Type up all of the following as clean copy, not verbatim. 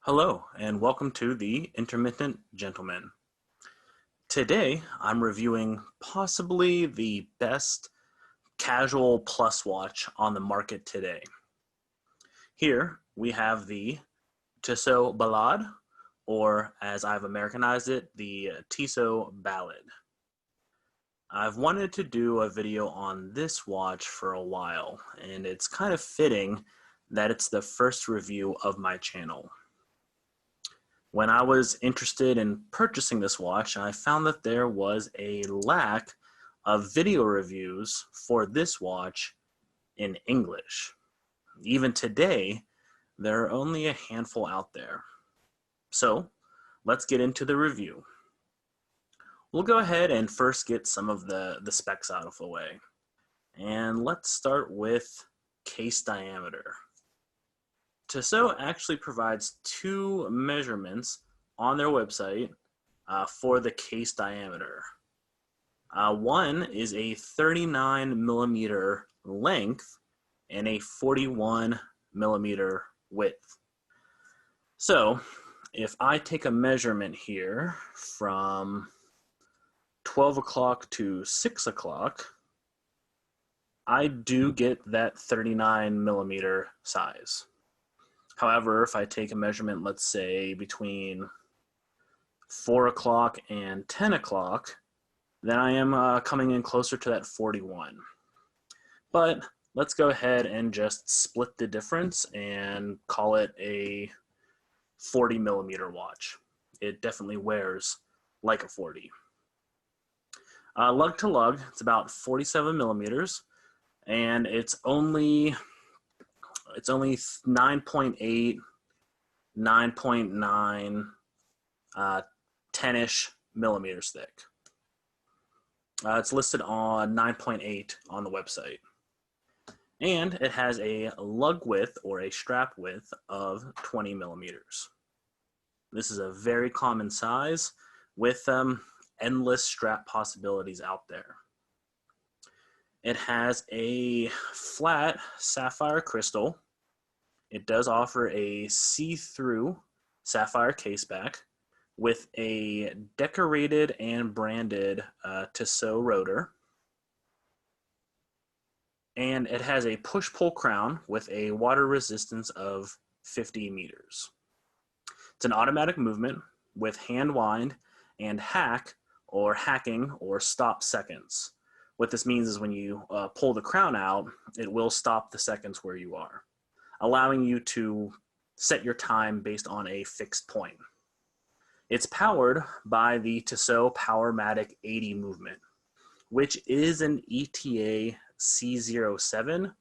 Hello, and welcome to the Intermittent Gentleman. Today, I'm reviewing possibly the best casual plus watch on the market today. Here, we have the Tissot Ballade, or as I've Americanized it, the Tissot Ballade. I've wanted to do a video on this watch for a while, and it's kind of fitting that it's the first review of my channel. When I was interested in purchasing this watch, I found that there was a lack of video reviews for this watch in English. Even today, there are only a handful out there. So, let's get into the review. We'll go ahead and first get some of the specs out of the way. And let's start with case diameter. Tissot actually provides two measurements on their website for the case diameter. One is a 39 millimeter length and a 41 millimeter width. So if I take a measurement here from 12 o'clock to 6 o'clock, I do get that 39 millimeter size. However, if I take a measurement, let's say between 4 o'clock and 10 o'clock, then I am coming in closer to that 41. But let's go ahead and just split the difference and call it a 40 millimeter watch. It definitely wears like a 40. Lug to lug, it's about 47 millimeters, and it's only 9.8, 9.9, 10-ish millimeters thick. It's listed on 9.8 on the website. And it has a lug width or a strap width of 20 millimeters. This is a very common size with endless strap possibilities out there. It has a flat sapphire crystal. It does offer a see-through sapphire caseback with a decorated and branded Tissot rotor. And it has a push-pull crown with a water resistance of 50 meters. It's an automatic movement with hand wind and hack or hacking or stop seconds. What this means is when you pull the crown out, it will stop the seconds where you are, allowing you to set your time based on a fixed point. It's powered by the Tissot Powermatic 80 movement, which is an ETA C07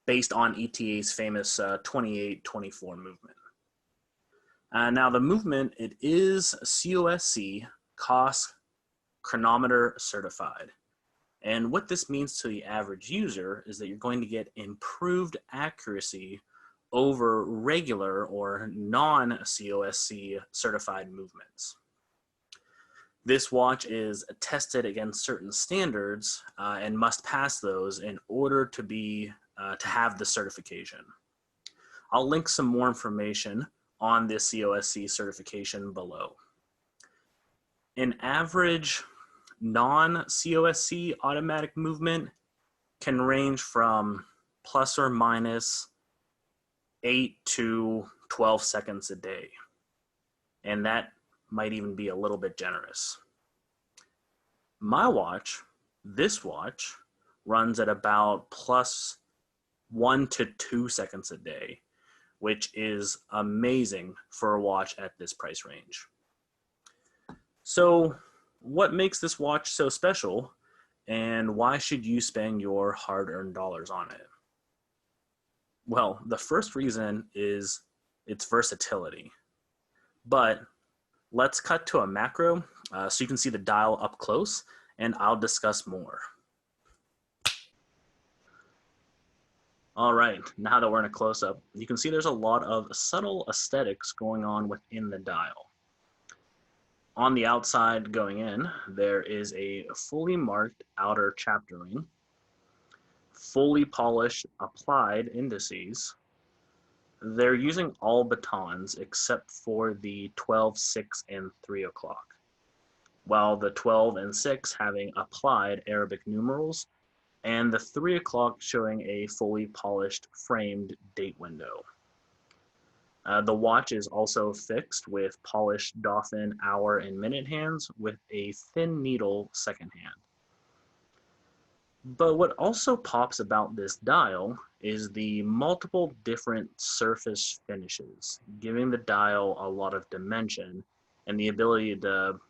based on ETA's famous 28-24 movement. Now the movement, it is COSC, COSC, chronometer certified. And what this means to the average user is that you're going to get improved accuracy over regular or non-COSC certified movements. This watch is tested against certain standards and must pass those in order to have the certification. I'll link some more information on this COSC certification below. An average non-COSC automatic movement can range from plus or minus 8 to 12 seconds a day, and that might even be a little bit generous. My watch, this watch, runs at about plus 1 to 2 seconds a day, which is amazing for a watch at this price range. So what makes this watch so special, and why should you spend your hard-earned dollars on it? Well, the first reason is its versatility. But let's cut to a macro so you can see the dial up close, and I'll discuss more. All right, now that we're in a close-up, you can see there's a lot of subtle aesthetics going on within the dial. On the outside going in, there is a fully marked outer chapter ring, fully polished applied indices, They're using all batons except for the 12, 6, and 3 o'clock, while the 12 and 6 having applied Arabic numerals, and the 3 o'clock showing a fully polished framed date window. The watch is also fixed with polished dolphin hour and minute hands with a thin needle second hand. But what also pops about this dial is the multiple different surface finishes, giving the dial a lot of dimension and the ability to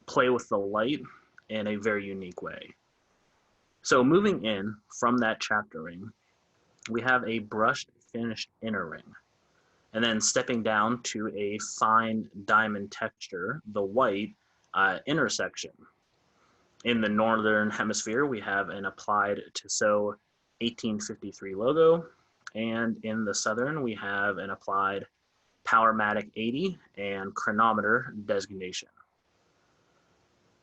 play with the light in a very unique way. So moving in from that chapter ring, we have a brushed finished inner ring. And then stepping down to a fine diamond texture, the white inner section. In the northern hemisphere, we have an applied Tissot 1853 logo, and in the southern, we have an applied Powermatic 80 and chronometer designation.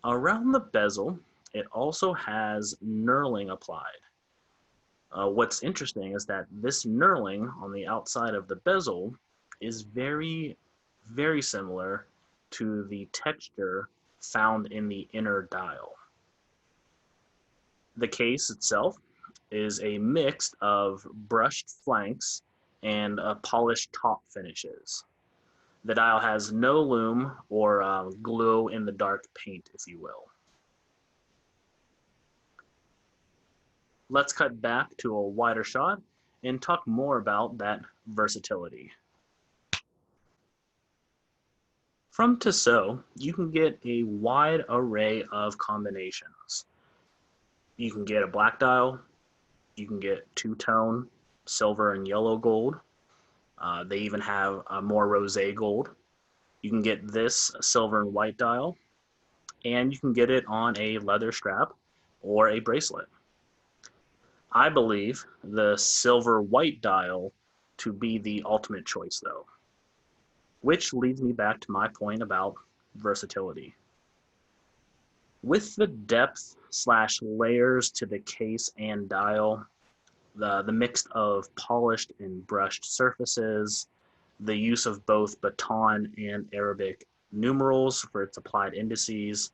Around the bezel, it also has knurling applied. What's interesting is that this knurling on the outside of the bezel is very, very similar to the texture found in the inner dial. The case itself is a mix of brushed flanks and polished top finishes. The dial has no lume or glow in the dark paint, if you will. Let's cut back to a wider shot and talk more about that versatility. From Tissot, you can get a wide array of combinations. You can get a black dial, you can get two-tone, silver and yellow gold. They even have a more rosé gold. You can get this silver and white dial, and you can get it on a leather strap or a bracelet. I believe the silver white dial to be the ultimate choice though, which leads me back to my point about versatility. With the depth / layers to the case and dial, the mix of polished and brushed surfaces, the use of both baton and Arabic numerals for its applied indices,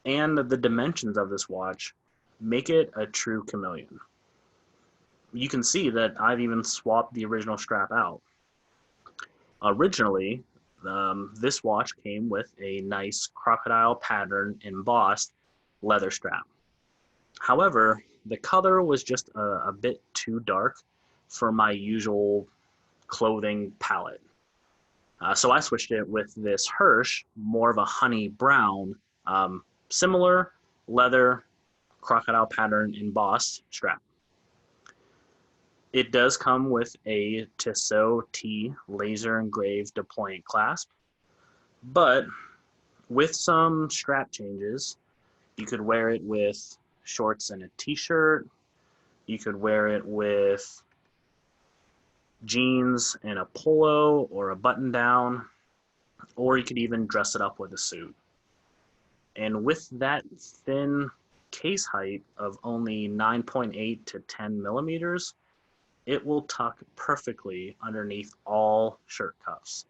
and the dimensions of this watch make it a true chameleon. You can see that I've even swapped the original strap out. Originally, this watch came with a nice crocodile pattern embossed leather strap. However, the color was just a bit too dark for my usual clothing palette. So I switched it with this Hirsch, more of a honey brown, similar leather crocodile pattern embossed strap. It does come with a Tissot T laser engraved deployant clasp, but with some strap changes, you could wear it with shorts and a t-shirt, you could wear it with jeans and a polo or a button down, or you could even dress it up with a suit. And with that thin case height of only 9.8 to 10 millimeters, it will tuck perfectly underneath all shirt cuffs.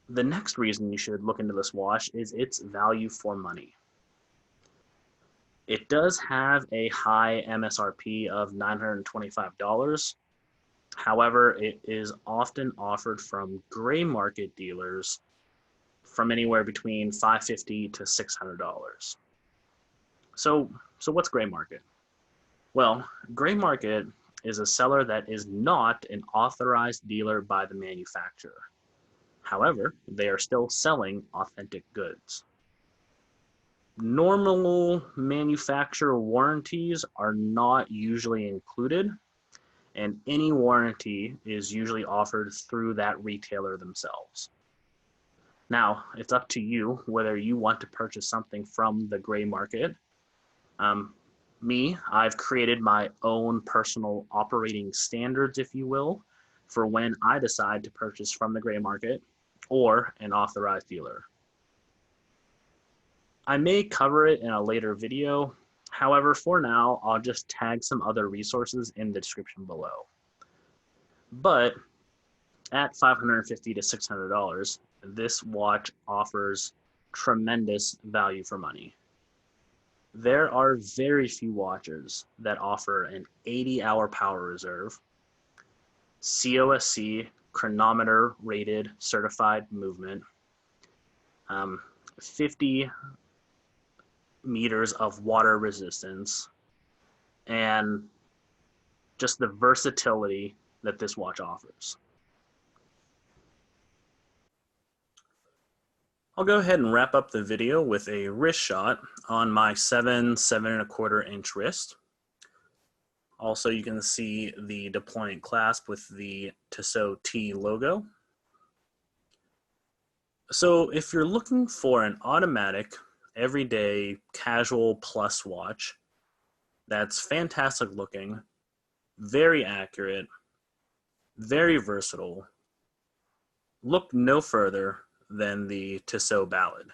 The next reason you should look into this watch is its value for money. It does have a high MSRP of $925. However, it is often offered from gray market dealers from anywhere between $550 to $600. So what's gray market? Well, gray market is a seller that is not an authorized dealer by the manufacturer. However, they are still selling authentic goods. Normal manufacturer warranties are not usually included, and any warranty is usually offered through that retailer themselves. Now, it's up to you whether you want to purchase something from the gray market. I've created my own personal operating standards, if you will, for when I decide to purchase from the gray market or an authorized dealer. I may cover it in a later video. However, for now, I'll just tag some other resources in the description below. But at $550 to $600, this watch offers tremendous value for money. There are very few watches that offer an 80-hour power reserve, COSC, chronometer rated certified movement, 50 meters of water resistance, and just the versatility that this watch offers. I'll go ahead and wrap up the video with a wrist shot on my 7.25-inch wrist. Also, you can see the deployant clasp with the Tissot T logo. So if you're looking for an automatic, everyday, casual plus watch that's fantastic looking, very accurate, very versatile, look no further than the Tissot Ballade.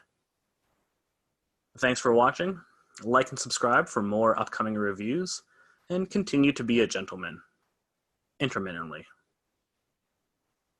Thanks for watching. Like and subscribe for more upcoming reviews, and continue to be a gentleman, intermittently.